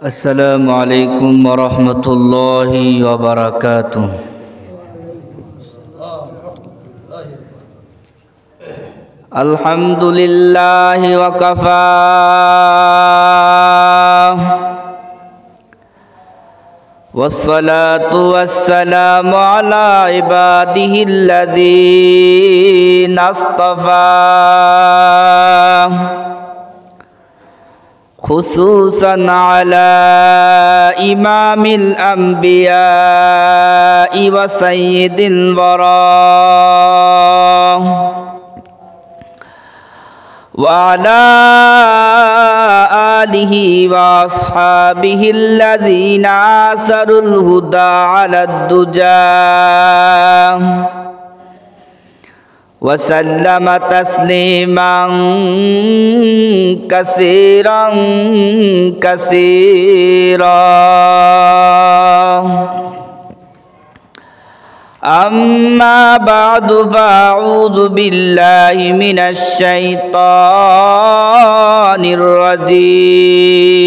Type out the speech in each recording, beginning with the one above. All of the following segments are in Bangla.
अस्सलामु अलैकुम वरहमतुल्लाहि वबरकातुह। अल्हम्दुलिल्लाहि वकफा वस्सलातु वस्सलामु अला इबादिहिल्लज़ीना अस्तफ़ा खुसूसन अला इमामिल अंबिया'i व सय्यिदिल वरा व अला आलिहि व अस्हाबिहिल्लज़ीना आसरुल हुदा अलद दुजा वसल्लम तस्लीमन कसीरन कसीरा। अम्मा बअदु फ़अऊज़ु बिल्लाहि मिनश शैतानिर रजीम।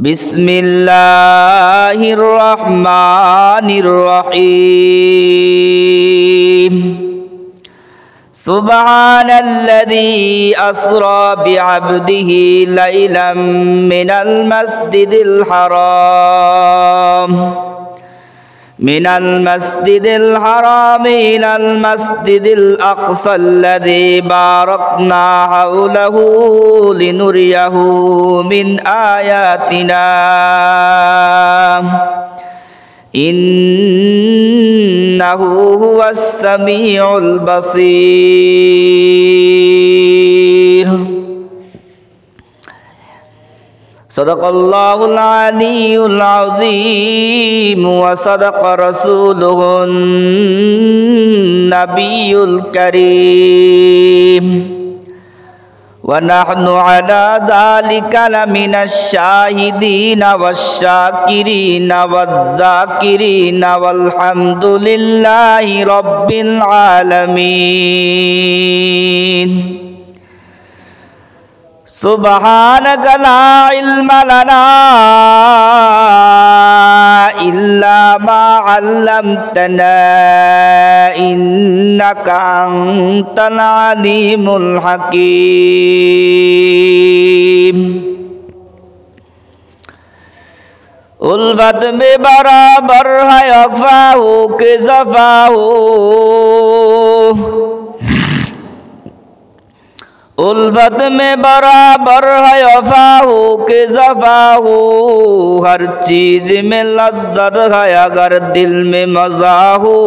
बिस्मिल्लाहिर रहमानिर रहीम। सुब्हानल्लज़ी अस्रा बिअब्दिही लैलन मिनल मस्जिदिल हराम इलल मस्जिदिल अक़सल्लज़ी बारकना हौलहु लिनुरियहु मिन आयातिना इन्नहु हुवस समीउल बसीर। सदक़ल्लाहुल अलीयुल अज़ीम व सदक़ रसूलुहुन नबियुल करीम व नहनु अला ज़ालिका लमिनश शाहिदीन वश्शाकिरीन वज़्ज़ाकिरीन वल्हम्दुलिल्लाहि रब्बिल आलमीन। सुब्हानक ला इल्म लना इल्ला मा अल्लमतना इन्नका अंतल अलीमुल हकीम। उल्फत में बराबर है अफ़ाहू के ज़फ़ाहू, उल्फत में बराबर है अफ़ाहू के ज़फ़ाहू। हर चीज़ में लज़्ज़त है अगर दिल में मज़ा हो,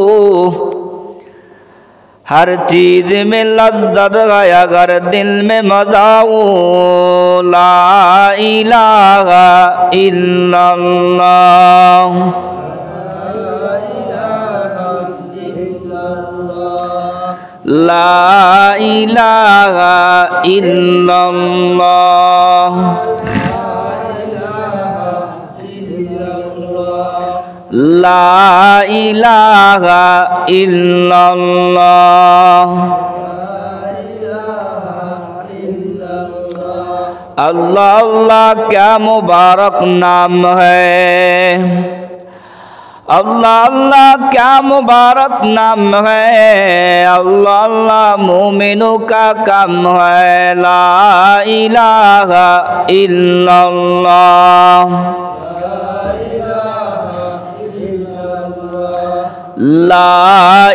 हर चीज़ में लज़्ज़त है अगर दिल में मज़ा हो। ला इलाहा इल्लल्लाह ला इलाहा इल्लल्लाह ला इलाहा इल्लल्लाह। अल्लाह अल्लाह क्या मुबारक नाम है, अल्लाह अल्लाह क्या मुबारक नाम है। अल्लाह अल्लाह मोमिनों का काम है। ला इलाहा इल्लल्लाह ला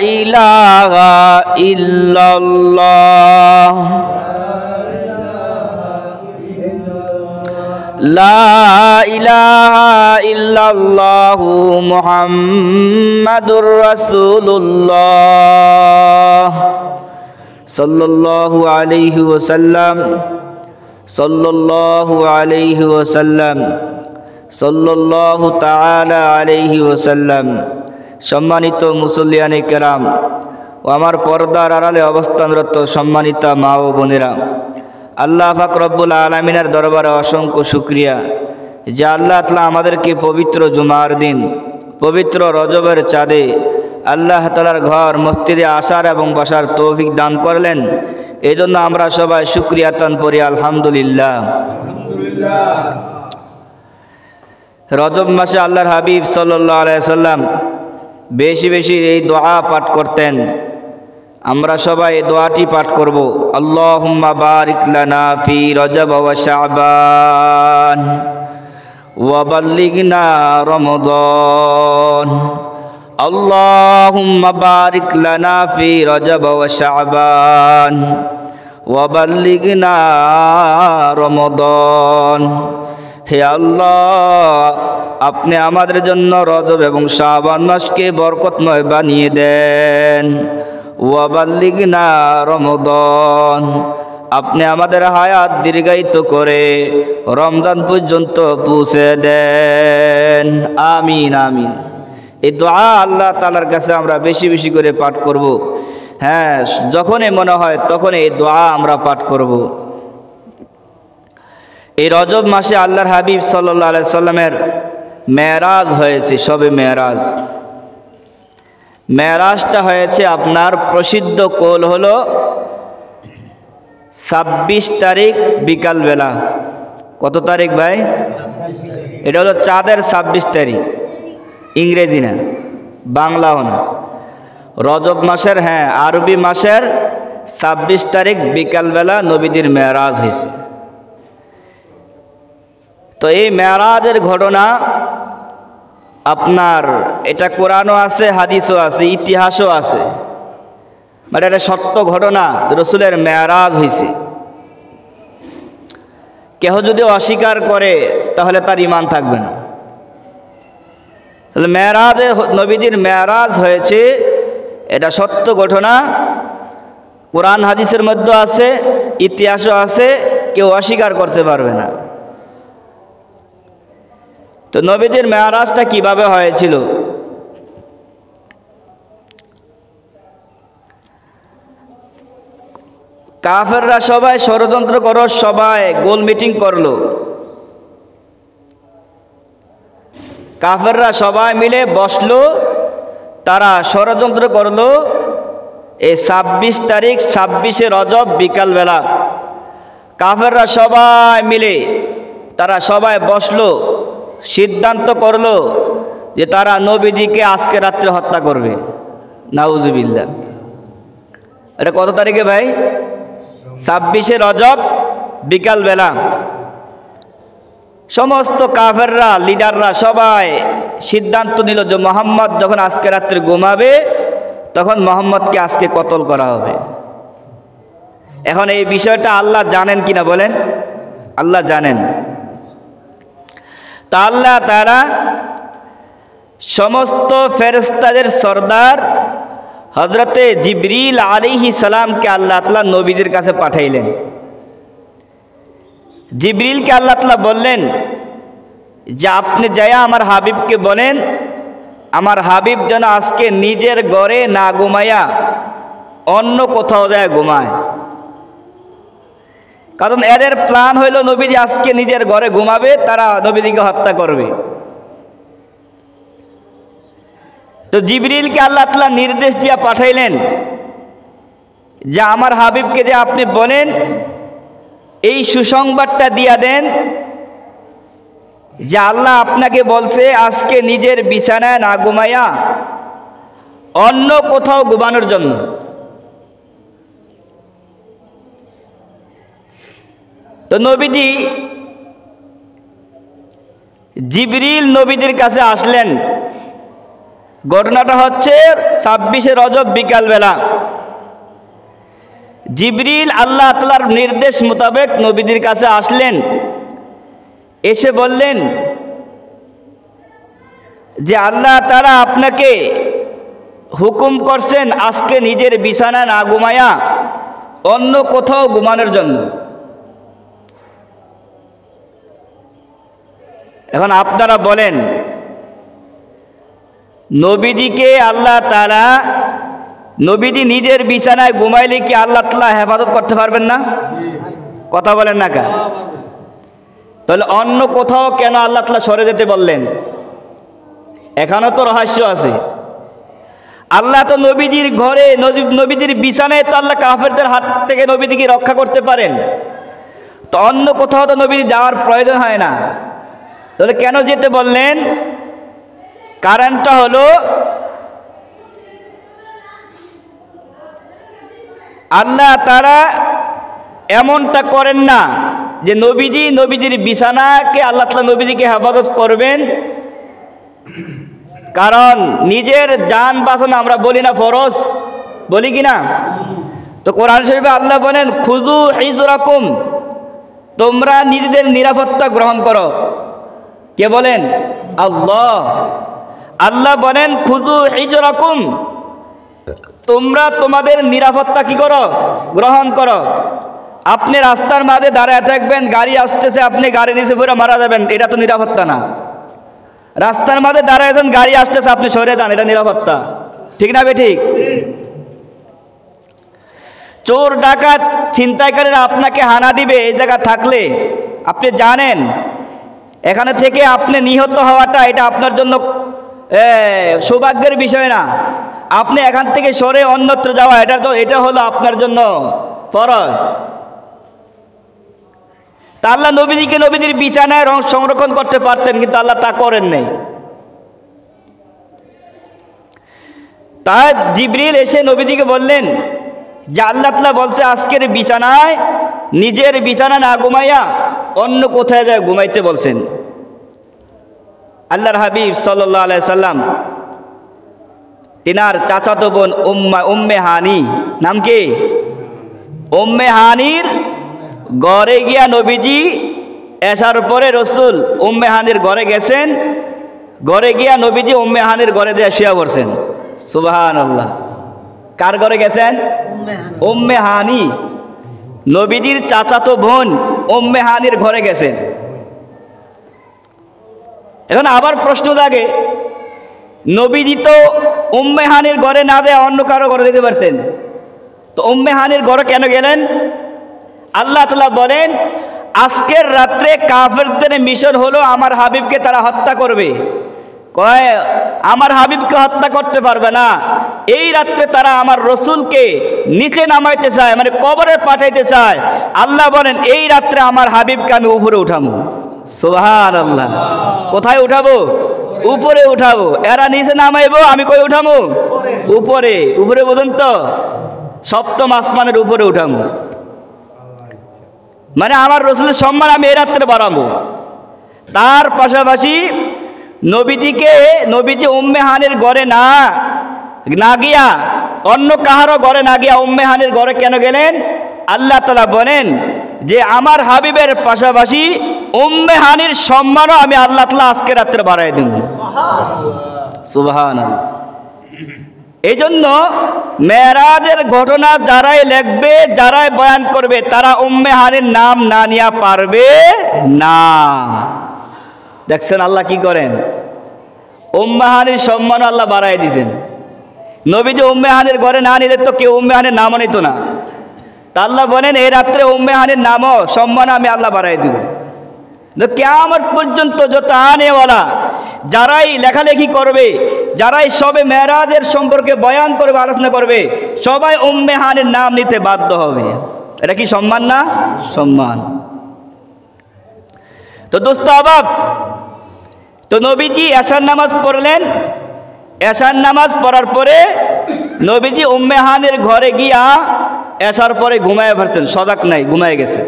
इलाहा इल्लल्लाह ला इलाहा इल्लल्लाहु मुहम्मदुर रसूलुल्लाह सल्लल्लाहु अलैहि वसल्लम सल्लल्लाहु अलैहि वसल्लम सल्लल्लाहु ताआला अलैहि वसल्लम। सम्मानित मुसल्लियाने केराम ও আমার পর্দার আড়ালে অবস্থানরত সম্মানিতা মা ও বোনেরা, আল্লাহ পাক রব্বুল আলামিনের দরবারে অসংখ্য শুকরিয়া যে আল্লাহ তাআলা আমাদেরকে পবিত্র জুমার দিন পবিত্র রজবের চাঁদে আল্লাহ তাআলার ঘর মসজিদে আসার এবং বসার তৌফিক দান করলেন। এজন্য আমরা সবাই শুকরিয়া তান পড়ি আলহামদুলিল্লাহ। রজব মাসে আল্লাহর হাবিব সাল্লাল্লাহু আলাইহি সাল্লাম বেশি বেশি এই দোয়া পাঠ করতেন। আমরা সবাই এই দোয়াটি পাঠ করব। আল্লাহুম্মা বারিক লানা ফি রজব ওয়া শাবান ওয়া বাল্লিগনা রমাদান। আল্লাহুম্মা বারিক লানা ফি রজব ওয়া শাবান ওয়া বাল্লিগনা রমাদান। হে আল্লাহ, আপনি আমাদের জন্য রজব এবং শাবান মাসকে বরকতময় বানিয়ে দেন। ওয়া বাল্লিগনা রমাদান, আপনি আমাদের হায়াত দীর্ঘায়িত করে রমজান পর্যন্ত পৌঁছে দেন। আমিন আমিন। এই দোয়া আল্লাহ তাআলার কাছে আমরা বেশি বেশি করে পাঠ করব। হ্যাঁ, যখনই মনে হয় তখন এই দোয়া আমরা পাঠ করব। এই রজব মাসে আল্লাহর হাবিব সাল্লাল্লাহু আলাইহি সাল্লামের মেরাজ হয়েছে, শবে মেরাজ। মেরাজটা হয়েছে আপনার প্রসিদ্ধ কোল হলো 26 তারিখ বিকালবেলা। কত তারিখ ভাই? এটা হলো চাঁদের 26 তারিখ, ইংরেজি না, বাংলাও না, রজব মাসের, হ্যাঁ আরবি মাসের 26 তারিখ বিকালবেলা নবীজির মেরাজ হয়েছে। তো এই মেরাজের ঘটনা আপনার এটা কোরআনও আছে, হাদিসও আছে, ইতিহাসও আছে, মানে এটা সত্য ঘটনা, রসুলের মেরাজ হয়েছে। কেহ যদি অস্বীকার করে তাহলে তার ঈমান থাকবে না। তাহলে মেরাজে নবীজির মেরাজ হয়েছে, এটা সত্য ঘটনা, কোরআন হাদিসের মধ্যে আছে, ইতিহাসও আছে, কেউ অস্বীকার করতে পারবে না। তো নবীজির মেরাজটা কিভাবে হয়েছিল? কাফেররা সবাই ষড়যন্ত্র করো, সবাই গোল মিটিং করলো। কাফেররা সবাই মিলে বসলো, তারা ষড়যন্ত্র করলো। এই 26 তারিখ 26শে রজব বিকালবেলা কাফেররা সবাই মিলে তারা সবাই বসলো, সিদ্ধান্ত করলো যে তারা নবীজিকে আজকে রাত্রে হত্যা করবে। নাউজুবিল্লাহ। এটা কত তারিখে ভাই? 26শে রজব বিকালবেলা সমস্ত কাফেররা, লিডাররা সবাই সিদ্ধান্ত নিল যে মোহাম্মদ যখন আজকে রাত্রে ঘুমাবে তখন মোহাম্মদকে আজকে কতল করা হবে। এখন এই বিষয়টা আল্লাহ জানেন কিনা বলেন? আল্লাহ জানেন। তা আল্লাহ তাআলা সমস্ত ফেরেশতাদের সরদার হযরতে জিবরিল আলাইহিস সালামকে আল্লাহ তাআলা নবীদের কাছে পাঠাইলেন। জিবরিলকে আল্লাহ তাআলা বললেন যে আপনি যায়া আমার হাবিবকে বলেন আমার হাবিব যেন আজকে নিজের ঘরে না ঘুমায়া অন্য কোথাও যায় ঘুমায়। কারণ এদের প্ল্যান হইল নবীজি আজকে নিজের ঘরে ঘুমাবে, তারা নবীজিকে হত্যা করবে। তো জিবরিলকে আল্লাহ তাআলা নির্দেশ দিয়া পাঠাইলেন যে আমার হাবিবকে যে আপনি বলেন এই সুসংবাদটা দিয়া দেন যে আল্লাহ আপনাকে বলছে আজকে নিজের বিছানায় না ঘুমায়া অন্য কোথাও ঘুমানোর জন্য। তো নবীজি জিবরিল নবীদের কাছে আসলেন। ঘটনাটা হচ্ছে 26শে রজব বিকালবেলা জিবরিল আল্লাহ তাআলার নির্দেশ মোতাবেক নবীদের কাছে আসলেন। এসে বললেন যে আল্লাহ তাআলা আপনাকে হুকুম করছেন আজকে নিজের বিছানা না ঘুমায়া অন্য কোথাও ঘুমানোর জন্য। এখন আপনারা বলেন নবীজিকে আল্লাহ তাআলা, নবীজি নিজের বিছানায় ঘুমাইলে কি আল্লাহ তাআলা হেফাজত করতে পারবেন না? কথা বলেন না কেন? তাহলে অন্য কোথাও কেন আল্লাহ তাআলা সরে যেতে বললেন? এখানেও তো রহস্য আছে। আল্লাহ তো নবীজির ঘরে, নবীজির বিছানায় তো আল্লাহ কাফেরদের হাত থেকে নবীজিকে রক্ষা করতে পারেন। তো অন্য কোথাও তো নবী যাওয়ার প্রয়োজন হয় না, তাহলে কেন যেতে বললেন? কারণটা হলো আল্লাহ তাআলা এমনটা করেন না যে নবীজির বিছানাকে আল্লাহ তাআলা নবীজিকে হেফাজত করবেন, কারণ নিজের জান বাঁচানো আমরা বলি না ফরজ, বলি কি না? তো কোরআন শরীফে আল্লাহ বলেন খুযু হিজরাকুম, তোমরা নিজেদের নিরাপত্তা গ্রহণ করো। কে বলেন? আল্লাহ। আল্লাহ বলেন খুযু হিজরাকুম, তোমরা তোমাদের নিরাপত্তা কি করো? গ্রহণ করো। আপনি রাস্তার মাঝে দাঁড়ায় থাকবেন, গাড়ি আসতেছে, আপনি গাড়ি নিচে পড়ে মারা যাবেন, এটা তো নিরাপত্তা না। রাস্তার মাঝে দাঁড়ায়ছেন, গাড়ি আসতেছে, আপনি সরে যান, এটা নিরাপত্তা। ঠিক না বে ঠিক? চোর ডাকাত ছিনতাইকারীরা আপনাকে হানা দিবে এই জায়গা থাকলে, আপনি জানেন এখানে থেকে আপনি নিহত হওয়াটা এটা আপনার জন্য সৌভাগ্যের বিষয় না। আপনি এখান থেকে সরে অন্যত্র যাওয়া এটা হলো আপনার জন্য ফরজ। তা আল্লাহ নবীজিকে নবীজির বিছানায় সংরক্ষণ করতে পারতেন, কিন্তু আল্লাহ তা করেন নাই। তাই জিবরিল এসে নবীজিকে বললেন যে আল্লাহ তাআলা বলছে আজকের বিছানায় নিজের বিছানা না ঘুমাইয়া অন্য কোথায় যায় ঘুমাইতে বলছেন। আল্লাহর হাবিব সাল্লাল্লাহু আলাইহি সাল্লাম তিনার চাচাতো বোন উম্মে হানি, নাম কি? উম্মে হানির ঘরে গিয়া নবীজি এসার পরে রসুল উম্মে হানির ঘরে গেছেন। ঘরে গিয়া নবীজি উম্মে হানির ঘরে দিয়ে শুয়ে পড়ছেন। সুবহানাল্লাহ। কার ঘরে গেছেন? উম্মে হানি, নবীজির চাচাতো বোন উম্মে হানির ঘরে গেছেন। এখন আবার প্রশ্ন জাগে, নবীজি তো উম্মে হানির ঘরে না যায় অন্য কারো ঘরে যেতে পারতেন, তো উম্মে হানির ঘরে কেন গেলেন? আল্লাহ তাআলা বলেন আজকের রাত্রে কাফেরদের মিশন হলো আমার হাবিবকে তারা হত্যা করবে। কয় আমার হাবিবকে হত্যা করতে পারবে না, এই রাত্রে তারা আমার রসুলকে নিচে নামাইতে চায়, মানে কবরে পাঠাইতে চায়। আল্লাহ বলেন এই রাত্রে আমার হাবিবকে আমি উপরে উঠাবো। সুবহানাল্লাহ। কোথায় উঠাবো? উপরে উঠাবো। এরা নিচে নামাইবো, আমি কই উঠাবো? উপরে। উপরে বলুন তো, সপ্তম আসমানের উপরে উঠাবো। মানে আমার রসুলের সম্মান আমি এই রাত্রে বাড়াবো। তার পাশাপাশি নবীজি উম্মে হানির ঘরে না গিয়া অন্য কাহারও ঘরে না গিয়া উম্মে হানির ঘরে কেন গেলেন? আল্লাহ তাআলা বলেন যে আমার হাবিবের পাশাপাশি উম্মে হানির সম্মানও আমি আল্লাহ তাআলা আজকে রাত্রে বাড়াই দেব। সুবহানাল্লাহ। এই জন্য মেরাজের ঘটনা যারাই লিখবে, যারাই বয়ান করবে, তারা উম্মে হানির নাম না নিয়ে পারবে না। দেখছেন আল্লাহ কি করেন? উম্মে হানির সম্মান আল্লাহ বাড়াই দিয়েছেন। নবীজি উম্মে হানির ঘরে না নিলে তো কেউ উম্মে হানির নামও নিত না। তা আল্লাহ বলেন এই রাত্রে উম্মে হানির নামও সম্মান আমি আল্লাহ বাড়াই দেব। কিয়ামত পর্যন্ত যত আনেওয়ালা যারাই লেখালেখি করবে, যারাই সবে মেরাজের সম্পর্কে বয়ান করবে, আলোচনা করবে, সবাই উম্মে হানির নাম নিতে বাধ্য হবে। এটা কি সম্মান না? সম্মান। তো দোস্ত আবাব, তো নবীজি এশার নামাজ পড়লেন। এশার নামাজ পড়ার পরে নবীজি উম্মে হানির ঘরে গিয়া এশার পরে ঘুমায় পড়ছেন। সজাগ নাই, ঘুমায় গেছে।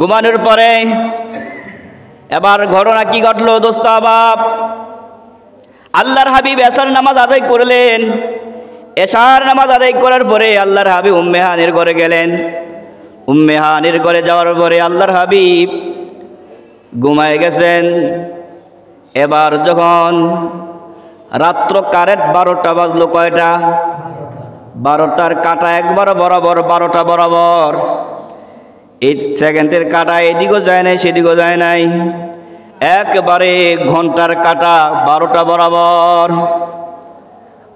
ঘুমানোর পরে এবার ঘটনা কি ঘটলো দোস্ত আবাব? আল্লাহর হাবিব এশার নামাজ আদায় করলেন। এশার নামাজ আদায় করার পরে আল্লাহর হাবিব উম্মে হানির ঘরে গেলেন। উম্মে হানির ঘরে যাওয়ার পরে আল্লাহর হাবিব ঘুমায় গেছেন। এবার যখন রাত্র কারেক্ট 12টা বাজলো, কয়টা? 12টার কাঁটা একবার বরাবর, 12টা বরাবর। 8 সেকেন্ডের কাঁটা এদিকেও যায় নাই, সেদিকেও যায় নাই, একবারে ঘন্টার কাঁটা 12টা বরাবর।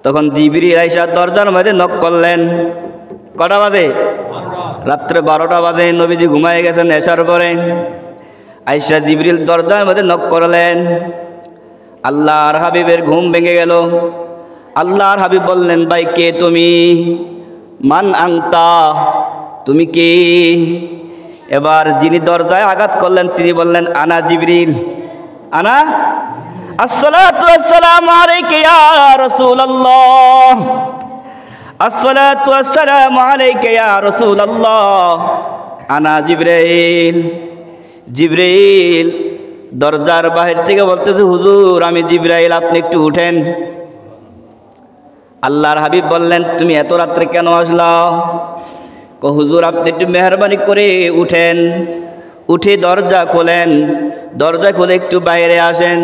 তখন জিবরিল আইসা দরজার মধ্যে নক করলেন। কটা বাজে? রাত্রে 12টা বাজে। নবীজি ঘুমায় গেছেন এশার পরে। আইসা জিবরিল দরজার মধ্যে নক করলেন। আল্লাহর হাবিবের ঘুম ভেঙে গেল। আল্লাহর হাবিব বললেন, ভাই কে তুমি? মান আনতা? তুমি কে? এবার যিনি দরজায় আঘাত করলেন তিনি বললেন, আনা জিবরিল। আনা আসসালাতু ওয়াসসালামু আলাইকা ইয়া রাসূলুল্লাহ, আসসালাতু ওয়াসসালামু আলাইকা ইয়া রাসূলুল্লাহ, আনা জিবরাইল। জিবরাইল দরজার বাহির থেকে বলতেছে, হুজুর আমি জিবরাইল, আপনি একটু উঠেন। আল্লাহর হাবিব বললেন, তুমি এত রাত্রে কেন আসলা? হুজুর আপনি একটু মেহরবানি করে উঠেন, উঠে দরজা খোলেন, দরজা খুলে একটু বাইরে আসেন,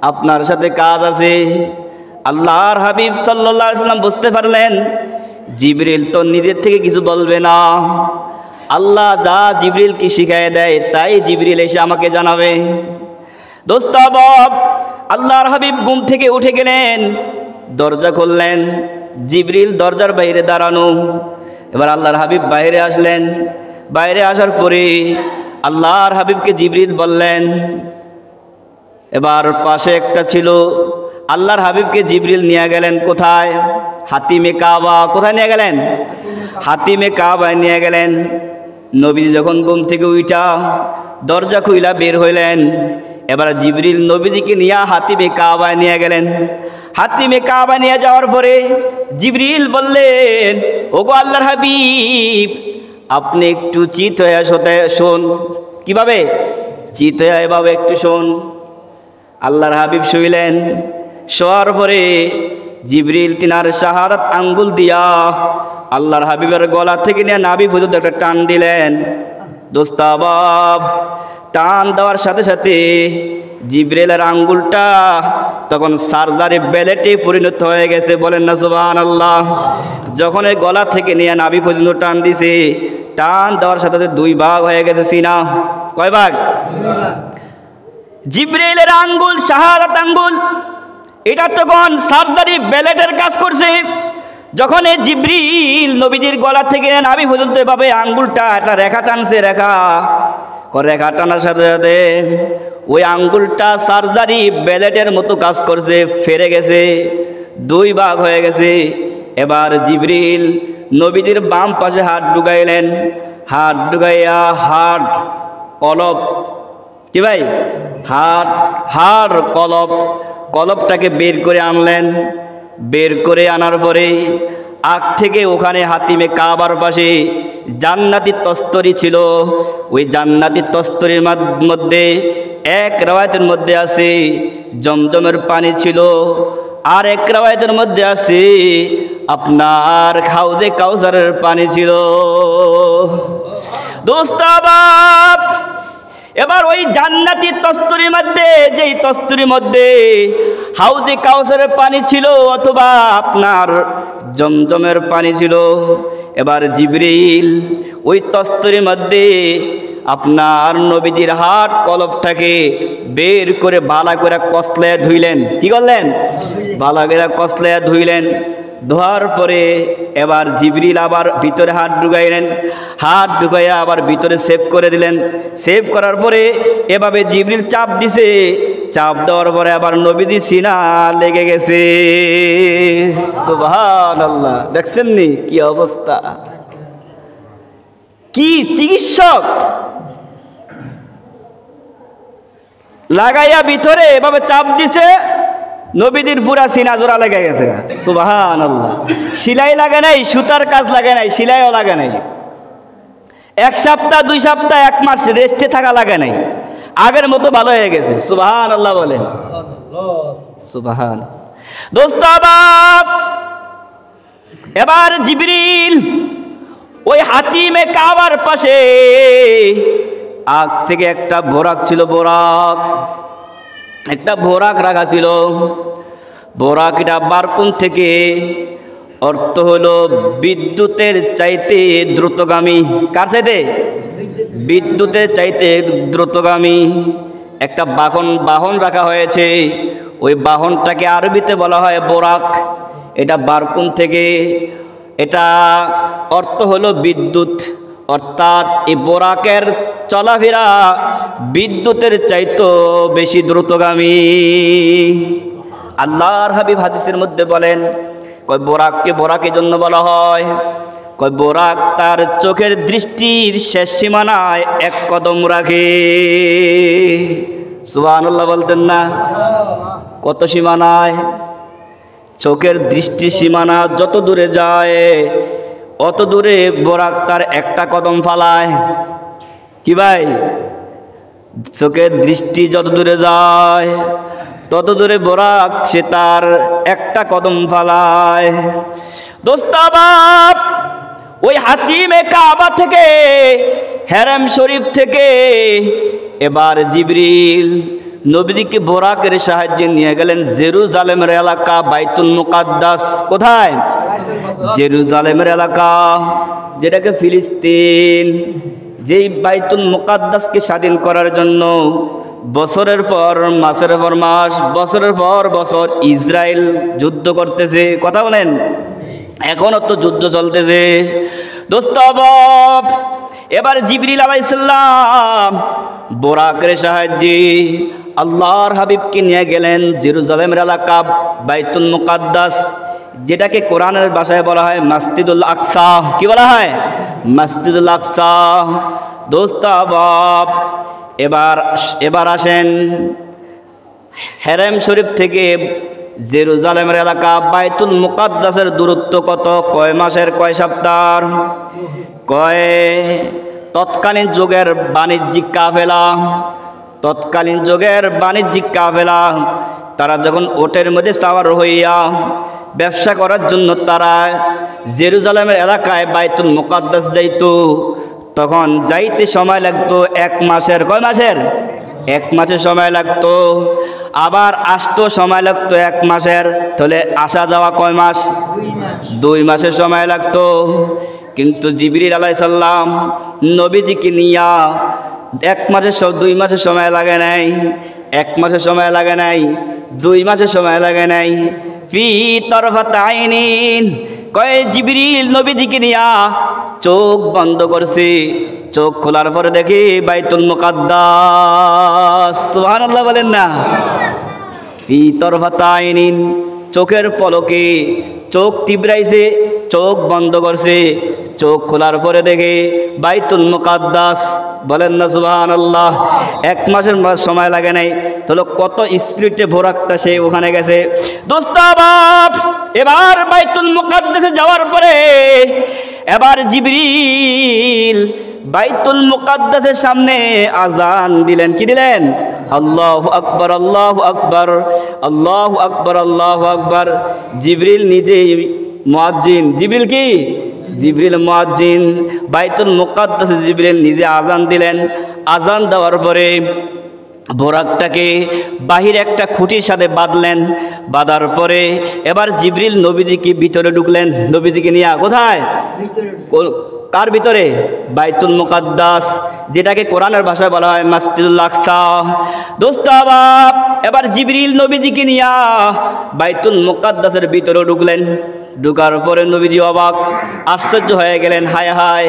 আপনার সাথে কাজ আছে। আল্লাহর হাবিব সাল্লাল্লাহু আলাইহি ওয়াসাল্লাম বুঝতে পারলেন জিবরিল তো নিজের থেকে কিছু বলবে না, আল্লাহ যা জিবরিল কি শিখায় দেয় তাই জিবরিল এসে আমাকে জানাবে। দোস্ত বাপ, আল্লাহর হাবিব ঘুম থেকে উঠে গেলেন, দরজা খুললেন, জিবরিল দরজার বাইরে দাঁড়ানো। এবার আল্লাহর হাবিব বাইরে আসলেন, বাইরে আসার পরে আল্লাহর হাবিবকে জিবরিল বললেন, এবার পাশে একটা ছিল, আল্লাহর হাবিবকে জিবরিল নিয়ে গেলেন কোথায়? হাতিমে কাবা। কোথায় নিয়ে গেলেন? হাতিমে কাবায় নিয়ে গেলেন। নবী যখন ঘুম থেকে উঠা দরজা খুইলা বের হইলেন, এবার জিবরিল নবীজিকে নিয়ে হাতিমে কাবায় নিয়ে গেলেন। হাতিমে কাবা নিয়ে যাওয়ার পরে জিবরিল বললেন, ওগো আল্লাহর হাবিব, আপনি একটু চিত হয়ে শোন। কিভাবে? চিত হয়ে এভাবে একটু শোন। আল্লাহর হাবিব শুইলেন, শোয়ার পরে জিবরিল তিনার শাহাদাত আঙ্গুল দিয়া আল্লাহর হাবিবের গলা থেকে নিয়ে নাভি পর্যন্ত একটা টান দিলেন। দোস্তাবাব, টান দেওয়ার সাথে সাথে জিবরিলের আঙ্গুলটা তখন সার্জারি ব্লেডে পরিণত হয়ে গেছে। বলেন না সুবহানাল্লাহ। যখন এই গলা থেকে নিয়ে নাভি পর্যন্ত টান দিছে, টান দেওয়ার সাথে সাথে দুই ভাগ হয়ে গেছে সিনা। কয় ভাগ? জিবরিলের আঙ্গুল, শাহাদাত আঙ্গুল, এটা তখন সার্জারি ব্লেডের কাজ করছে। যখন এই জিবরিল নবীজির গলা থেকে নাভি পর্যন্ত এভাবে আঙ্গুলটা একটা রেখা টানছে, রেখা টানার সাথে সাথে ওই আঙ্গুলটা সার্জারি ব্লেডের মতো কাজ করছে, ফেরে গেছে, দুই ভাগ হয়ে গেছে। এবার জিবরিল নবীজির বাম পাশে হাত ঢুকাইলেন, হাত ঢুকাইয়া হাড় কলব, কি ভাই, হাড় কলবটাকে বের করে আনলেন। বের করে আনার পরে আগ থেকে ওখানে হাতিমে কাবার পাশে জান্নাতি তস্তরি ছিল। ওই জান্নাতি তস্তরির মধ্যে এক রওয়ায়াতের মধ্যে আছে জমজমের পানি ছিল, আর এক রওয়ায়াতের মধ্যে আছে আপনার হাউজে কাউসারের পানি ছিল। দোস্তাবাব, এবার ওই জান্নাতি তস্তুরির মধ্যে, যেই তস্তুরির মধ্যে হাউজে কাউসারের পানি ছিল অথবা আপনার জমজমের পানি ছিল, এবার জিবরিল ওই তস্তুরির মধ্যে আপনার নবীজির হাত কলবটাকে বের করে ভালো করে কসলায় ধুইলেন। কি করলেন? ভালো করে কসলায় ধুইলেন। ধোয়ার পরে এবার জিবরিল আবার ভিতরে হাত ঢুকাইলেন, হাত ঢুকাইয়া আবার ভিতরে সেভ করে দিলেন। সেভ করার পরে এভাবে জিবরিল চাপ দিছে, চাপ দেওয়ার পরে আবার নবীজি সিনা লেগে গেছে। সুবহানাল্লাহ। দেখছেন নি কি অবস্থা, কি চিকিৎসক লাগাইয়া ভিতরে এভাবে চাপ দিছে, নবীজির পুরা সিনা জোড়া লেগে গেছে। সুবহানাল্লাহ। সিলাই লাগে নাই, সুতার কাজ লাগে নাই, সিলাইও লাগে নাই। এক সপ্তাহ, 2 সপ্তাহ, 1 মাস রেস্টে থাকা লাগে নাই, আগের মতো ভালো হয়ে গেছে। সুবহানাল্লাহ বলেন। সুবহান। দোস্তাবাব, এবার জিবরিল ওই হাতিমে কাবার পাশে আগ থেকে একটা বোরাক ছিল, একটা বোরাক রাখা ছিল। বোরাক এটা বারকুন থেকে, অর্থ হলো বিদ্যুতের চাইতে দ্রুতগামী। কার চাইতে? বিদ্যুতের চাইতে দ্রুতগামী একটা বাহন রাখা হয়েছে। ওই বাহনটাকে আরবিতে বলা হয় বোরাক। এটা বারকুন থেকে, এটা অর্থ হলো বিদ্যুৎ, অর্থাৎ এই বোরাকের চলাফেরা বিদ্যুতের চাইতো বেশি দ্রুতগামী। আল্লাহর হাবিব হাদিসের মধ্যে বলেন, বোরাককে বোরাকের জন্য বলা হয়, কয় বোরাক তার চোখের দৃষ্টির শেষ সীমানায় এক কদম রাখে। সুবহানাল্লাহ বলতেন না? কত সীমানায়? চোখের দৃষ্টি সীমানা যত দূরে যায় অত দূরে বোরাক তার একটা কদম ফালায়। কি ভাই? চোখের দৃষ্টি যত দূরে যায় তত দূরে বোরাক সে তার একটা কদম ফালায়। দোস্তাবাব, ওই হাতিমে কাবা থেকে, হেরেম শরীফ থেকে এবার জিবরিল নবীজিকে বোরাকের সাহায্যে নিয়ে গেলেন জেরুজালেমের এলাকা বাইতুল মুকাদ্দাস। কোথায়? জেরুজালেমের এলাকা, যেটাকে ফিলিস্তিন। যেই বাইতুল মুকাদ্দাসকে স্বাধীন করার জন্য বছরের পর মাসের পর মাস, বছরের পর বছর ইসরায়েল যুদ্ধ করতেছে। কথা বলেন, এখনো তো যুদ্ধ চলতেছে। দোস্তাবাব, এবার জিবরিল আলাইহিস সালাম বোরাকের সাহায্যে আল্লাহর হাবিবকে নিয়ে গেলেন জেরুজালেমের এলাকা বাইতুল মুকাদ্দাস, যেটাকে কোরআনের ভাষায় বলা হয় মসজিদুল আকসা। কি বলা হয়? মসজিদুল আকসা। দোস্তাবাব, এবার আসেন, হেরেম শরীফ থেকে জেরুজালেমের এলাকা বাইতুল মুকাদ্দাসের দূরত্ব কত? কয় মাসের কয় সপ্তাহ? কয় তৎকালীন যুগের বাণিজ্যিক কাফেলা, তৎকালীন যুগের বাণিজ্যিক কাফেলা তারা যখন ওটের মধ্যে সাওয়ার হইয়া ব্যবসা করার জন্য তারা জেরুজালেমের এলাকায় বাইতুল মুকাদ্দাস যাইত, তখন যাইতে সময় লাগতো 1 মাসের। কয় মাসের? 1 মাসের সময় লাগতো। আবার আসতো সময় লাগতো 1 মাসের। তাহলে আসা যাওয়া কয় মাস? 2 মাসের সময় লাগতো। কিন্তু জিবরিল আলাইহিস সালাম নবীজিকে নিয়া 1 মাসের 2 মাসের সময় লাগে নাই, 1 মাসের সময় লাগে নাই, 2 মাসের সময় লাগে নাই। ফি তরফাত আইনিন, কয় জিবরিল নবীজিকে নিয়া চোখ বন্ধ করছে, চোখ খোলার পরে দেখি বাইতুল মুকাদ্দাস। সুবহানাল্লাহ বলেন না? ফি তরফাত আইনিন, চোখের পলকে চোখ টিবরাইছে, চোখ বন্ধ করছে, চোখ খোলার পরে দেখে বাইতুল মুকাদ্দাস। বলেন না সুবহানাল্লাহ? 1 মাসের সময় লাগে নাই, তাহলে কত স্পিরিটে বোরাকটা সে ওখানে গেছে। দোস্তাবাব, এবার বাইতুল মুকাদ্দাসে যাওয়ার পরে এবার জিবরিল বাইতুল মুকাদ্দাসের সামনে আজান দিলেন। কি দিলেন? আল্লাহু আকবার, আল্লাহু আকবার, আল্লাহু আকবার, আল্লাহু আকবার। জিবরিল নিজেই মুয়াজ্জিন। জিবরিল কি? জিবরিল মুয়াজ্জিন। বাইতুল মুকাদ্দাসে জিবরিল নিজে আজান দিলেন। আজান দেওয়ার পরে বোরাকটাকে বাহিরে একটা খুঁটির সাথে বাঁধলেন। বাঁধার পরে এবার জিবরিল নবীজিকে ভিতরে ঢুকলেন, নবীজিকে নিয়ে। কোথায়? কার ভিতরে? বাইতুল মুকাদ্দাস, যেটাকে কোরআনের ভাষায় বলা হয় মসজিদুল আকসা। দোস্তাবাব, এবার জিবরিল নবীজিকে নিয়া বাইতুল মুকাদ্দাসের ভিতরে ঢুকলেন। ঢুকার পরে নবীজি অবাক, আশ্চর্য হয়ে গেলেন। হায় হায়,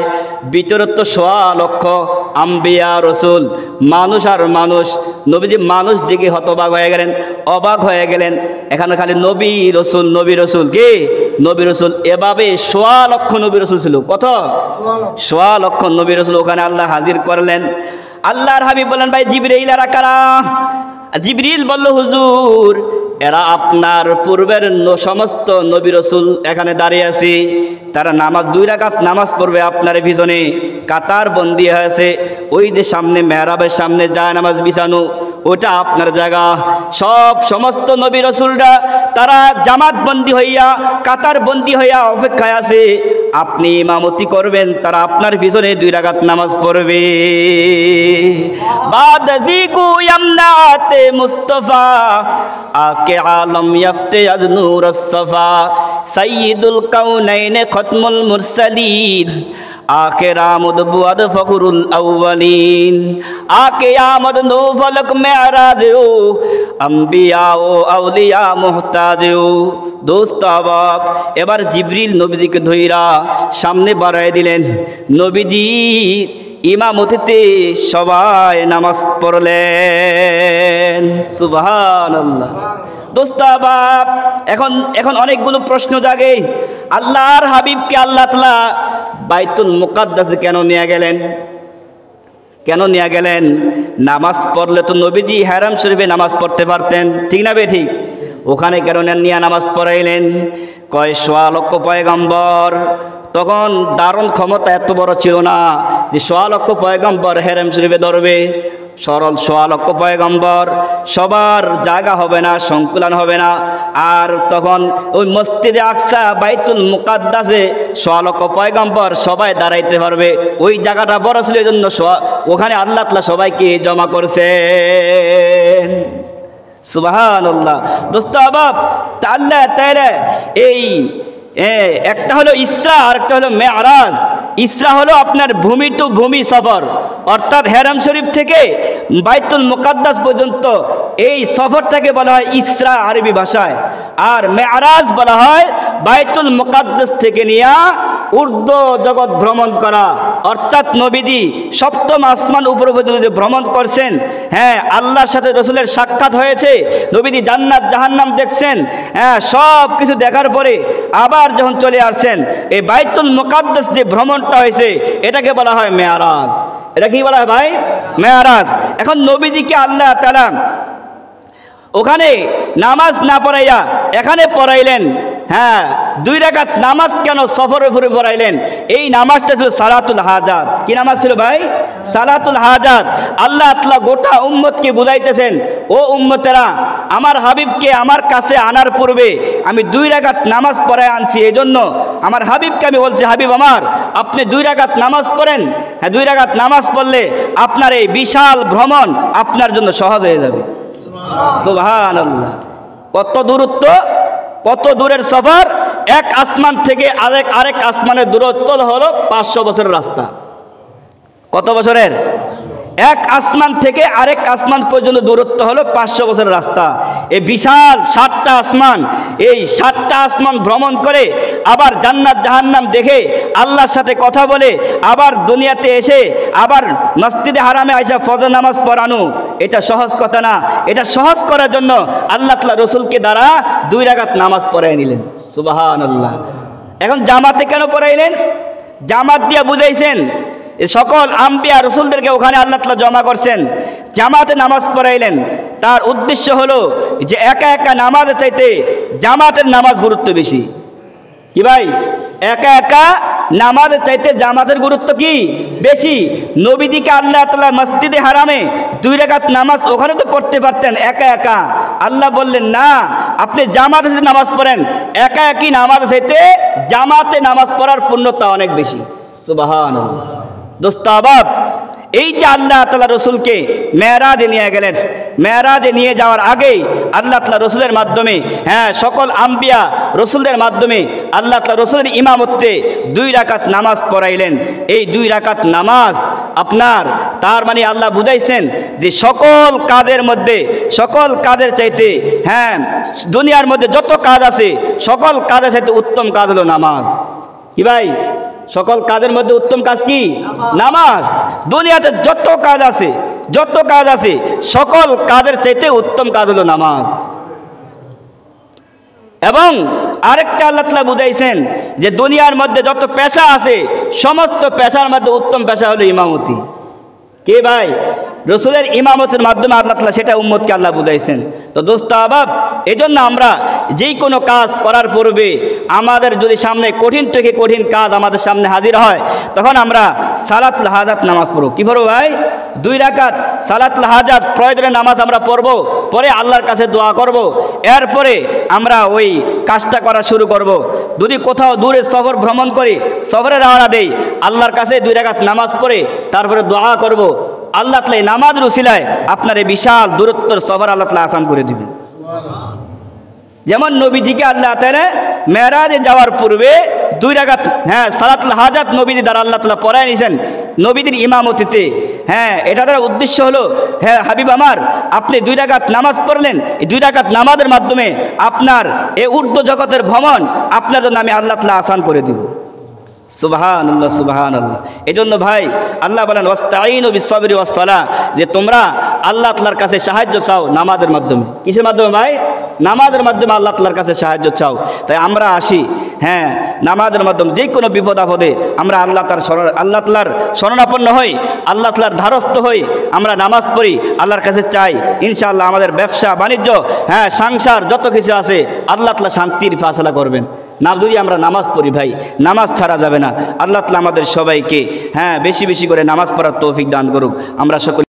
ভিতরে তো 1.25 লক্ষ আম্বিয়া রসুল, মানুষ আর মানুষ। নবীজি মানুষ দিকে হতবাক হয়ে গেলেন, অবাক হয়ে গেলেন। এখানে খালি নবী রসুল, নবী রসুল। কি? নবী রসুল। এভাবে 1.25 লক্ষ নবী রসুল ছিল। কত? 1.25 লক্ষ নবী রসুল ওখানে আল্লাহ হাজির করলেন। আল্লাহর হাবিব বললেন, ভাই জিবরিল এরা কারা? জিবরিল বলল, হুজুর এরা আপনার পূর্বের সমস্ত নবী রসুল এখানে দাঁড়িয়ে আছে, তারা নামাজ 2 রাকাত নামাজ পড়বে আপনার পিছনে, কাতার বন্দি হয়েছে। ওই যে সামনে মেহরাবের সামনে যায় নামাজ বিছানো, ওটা আপনার জায়গা। সমস্ত নবী রসুলরা তারা জামাত বন্দি হইয়া, কাতার বন্দি হইয়া অপেক্ষায় আছে, আপনি ইমামতি করবেন, তারা আপনার পিছনে 2 রাকাত নামাজ পড়বে। বাদজিকু ইয়ামনাতে মুস্তাফা আকে আলম ইয়াফতে আজ নূর সফা সাইয়্যিদুল কাউনাইন খতমুল মুরসালিন आके रामुद बुअद फखरुल अव्वलीन आके आमद नो फलक मेराज हो अम्बिया ओ अवलिया मोहताज हो। दोस्त अबाब एबार जिब्रिल नबीजीके धइरा सामने बाড়ায় दिलेन। नबीजी इमामतिते सबाई नामाज पढ़लेन। सुबहानाल्लाह। দোস্তাবাব, এখন অনেকগুলো প্রশ্ন জাগে। আল্লাহর হাবিবকে আল্লাহ তাআলা বাইতুল মুকাদ্দাসে কেন নিয়ে গেলেন? কেন নিয়ে গেলেন? নামাজ পড়লে তো নবীজি হারাম শরীফে নামাজ পড়তে পারতেন, ঠিক না বে ঠিক? ওখানে কেন নিয়ে নামাজ পড়াইলেন? কয় ১৬ লক্ষ পয়গম্বর, তখন দারুণ ক্ষমতা এত বড় ছিল না যে ১৬ লক্ষ পয়গম্বর হারাম শরীফে ধরবে। সরল ১৬ লক্ষ পয়গম্বর, সবার জায়গা হবে না, সংকুলান হবে না। আর তখন ওই মসজিদে আকসা বাইতুল মুকাদ্দাসে ১৬ লক্ষ পয়গম্বর সবাই দাঁড়াইতে পারবে। ওই জায়গাটা বড় ছিল, এই জন্য ওখানে আল্লাহ তাআলা সবাইকে জমা করছেন। সুবহানাল্লাহ। দোস্ত আবাব, আল্লাহ তাআলা এই একটা হলো ইসরা আর একটা হলো মেরাজ। ইসরা হলো আপনার ভূমি টু ভূমি সফর, অর্থাৎ হারাম শরীফ থেকে বাইতুল মুকাদ্দাস পর্যন্ত এই সফরটাকে বলা হয় ইসরা আরবি ভাষায়। আর মেরাজ বলা হয় বাইতুল মুকাদ্দাস থেকে নিয়ে ঊর্ধ্ব জগৎ ভ্রমণ করা, অর্থাৎ নবীজি সপ্তম আসমান উপর পর্যন্ত যে ভ্রমণ করছেন, হ্যাঁ আল্লাহর সাথে রসুলের সাক্ষাৎ হয়েছে, নবীজি জান্নাত জাহান্নাম দেখছেন, হ্যাঁ সব কিছু দেখার পরে আবার যখন চলে আসছেন, এই বাইতুল মুকাদ্দাস যে ভ্রমণটা হয়েছে এটাকে বলা হয় মেরাজ। এটা কি বলা হয় ভাই? মেরাজ। এখন নবীজিকে আল্লাহ তাআলা ওখানে নামাজ না পড়াইয়া এখানে পড়াইলেন। হ্যাঁ, 2 রাকাত নামাজ কেন সফরের উপরে পড়াইলেন? এই নামাজটা ছিল সালাতুল হাজাত। কি নামাজ ছিল ভাই? সালাতুল হাজাত। আল্লাহ তাআলা গোটা উম্মতকে বুঝাইতেছেন, ও উম্মতেরা, আমার হাবিবকে আমার কাছে আনার পূর্বে আমি 2 রাকাত নামাজ পড়ায় আনছি। এই জন্য আমার হাবিবকে আমি বলছি, হাবিব আমার, আপনি 2 রাকাত নামাজ পড়েন। হ্যাঁ, 2 রাকাত নামাজ পড়লে আপনার এই বিশাল ভ্রমণ আপনার জন্য সহজ হয়ে যাবে। সুবহানাল্লাহ। কত দূরত্ব, কত দূরের সফর! এক আসমান থেকে আরেক আসমানের দূরত্ব হলো 500 বছরের রাস্তা। কত বছরের? এক আসমান থেকে আরেক আসমান পর্যন্ত দূরত্ব হলো 500 বছরের রাস্তা। এই বিশাল 7টা আসমান, এই 7টা আসমান ভ্রমণ করে আবার জান্নাত জাহান্নাম দেখে আল্লাহর সাথে কথা বলে আবার দুনিয়াতে এসে আবার মসজিদে হারামে আইসা ফজর নামাজ পড়ানো, এটা সহজ কথা না। এটা সহজ করার জন্য আল্লাহ তাআলা রসুলকে দ্বারা 2 রাকাত নামাজ পড়াই নিলেন। সুবহানাল্লাহ। এখন জামাতে কেন পড়াইলেন? জামাত দিয়া বুঝাইছেন সকল আম্বিয়া রসুলদেরকে ওখানে আল্লাহ তাআলা জমা করছেন, জামাতে নামাজ পড়াইলেন। তার উদ্দেশ্য হলো যে একা একা নামাজের চাইতে জামাতের নামাজ গুরুত্ব বেশি। কি ভাই? একা একা নামাজের চাইতে জামাতের গুরুত্ব কি বেশি। নবীজিকে আল্লাহ তাআলা মসজিদে হারামে 2 রাকাত নামাজ ওখানে তো পড়তে পারতেন একা একা। আল্লাহ বললেন না, আপনি জামাতে নামাজ পড়েন। একা একই নামাজ চাইতে জামাতে নামাজ পড়ার পুণ্যতা অনেক বেশি। সুবহানাল্লাহ। দোস্তাবাব, এই যে আল্লাহ তাআলা রসুলকে মেরাজে নিয়ে গেলেন, মেরাজে নিয়ে যাওয়ার আগেই আল্লাহ তাআলা রসুলের মাধ্যমে, হ্যাঁ সকল আম্বিয়া রসুলদের মাধ্যমে আল্লাহ তাআলা রসুলের ইমামতে 2 রাকাত নামাজ পড়াইলেন। এই 2 রাকাত নামাজ আপনার, তার মানে আল্লাহ বুঝাইছেন যে সকল কাজের মধ্যে, সকল কাজের চাইতে, হ্যাঁ দুনিয়ার মধ্যে যত কাজ আছে সকল কাজের চাইতে উত্তম কাজ হলো নামাজ। কি ভাই? সকল কাজের মধ্যে উত্তম কাজ কি? নামাজ। দুনিয়াতে যত কাজ আছে, যত কাজ আছে সকল কাজের চাইতে উত্তম কাজ হলো নামাজ। এবং আরেকটা আল্লাহ তাআলা বুঝাইছেন যে দুনিয়ার মধ্যে যত পেশা আছে সমস্ত পেশার মধ্যে উত্তম পেশা হলো ইমামতি। কে ভাই? রসুলের ইমামতের মাধ্যমে আল্লাহ তাআলা সেটা উম্মতকে আল্লাহ বুঝাইছেন। তো দোস্ত আহবাব, এই জন্য আমরা যেই কোনো কাজ করার পূর্বে আমাদের যদি সামনে কঠিন থেকে কঠিন কাজ আমাদের সামনে হাজির হয়, তখন আমরা সালাতুল হাজাত নামাজ পড়ব। কি পড়ব ভাই? 2 রাকাত সালাতুল হাজাত প্রয়োজনের নামাজ আমরা পড়ব, পরে আল্লাহর কাছে দোয়া করব, এরপরে আমরা ওই কাজটা করা শুরু করব। যদি কোথাও দূরে সফর ভ্রমণ করি, সফরে রওনা দেই, আল্লাহর কাছে 2 রাকাত নামাজ পড়ে তারপরে দোয়া করব। আল্লাহ তাআলা নামাজের উসিলায় আপনার এই বিশাল দূরত্বের সফর আল্লাহ তাআলা আসান করে দিবেন। যেমন নবীজিকে আল্লাহ তাআলা মেরাজে যাওয়ার পূর্বে 2 রাকাত, হ্যাঁ সালাতুল হাজাত নবীজি দ্বারা আল্লাহ তাআলা পড়ায় নিয়েছেন নবীদের ইমামতিতে। হ্যাঁ, এটা দ্বারা উদ্দেশ্য হলো, হ্যাঁ হাবিব আমার, আপনি 2 রাকাত নামাজ পড়লেন, এই 2 রাকাত নামাজের মাধ্যমে আপনার এই ঊর্ধ্ব জগতের ভ্রমণ আপনার জন্য আমি আল্লাহ তাআলা আসান করে দিব। সুবহানাল্লাহ, সুবহানাল্লাহ। এই জন্য ভাই আল্লাহ বলেন ওয়াস্তাঈনু বিস-সাবরি ওয়াস-সালাহ, যে তোমরা আল্লাহ তাআলার কাছে সাহায্য চাও নামাজের মাধ্যমে। কিসের মাধ্যমে ভাই? নামাজের মাধ্যমে আল্লাহ তাআলার কাছে সাহায্য চাও। তাই আমরা আসি, হ্যাঁ, নামাজের মাধ্যমে যে কোনো বিপদ আপদে আমরা আল্লাহ তাআলার শরণাপন্ন হই, আল্লাহ তাআলার ধারস্থ হই, আমরা নামাজ পড়ি, আল্লাহর কাছে চাই, ইনশাআল্লাহ আমাদের ব্যবসা বাণিজ্য, হ্যাঁ, সংসার যত কিছু আছে আল্লাহ তাআলা শান্তির ফায়সালা করবেন। না যদি আমরা নামাজ পড়ি ভাই, নামাজ ছাড়া যাবে না। আল্লাহ তাআলা আমাদের সবাইকে, হ্যাঁ, বেশি বেশি করে নামাজ পড়ার তৌফিক দান করুক। আমরা সকলে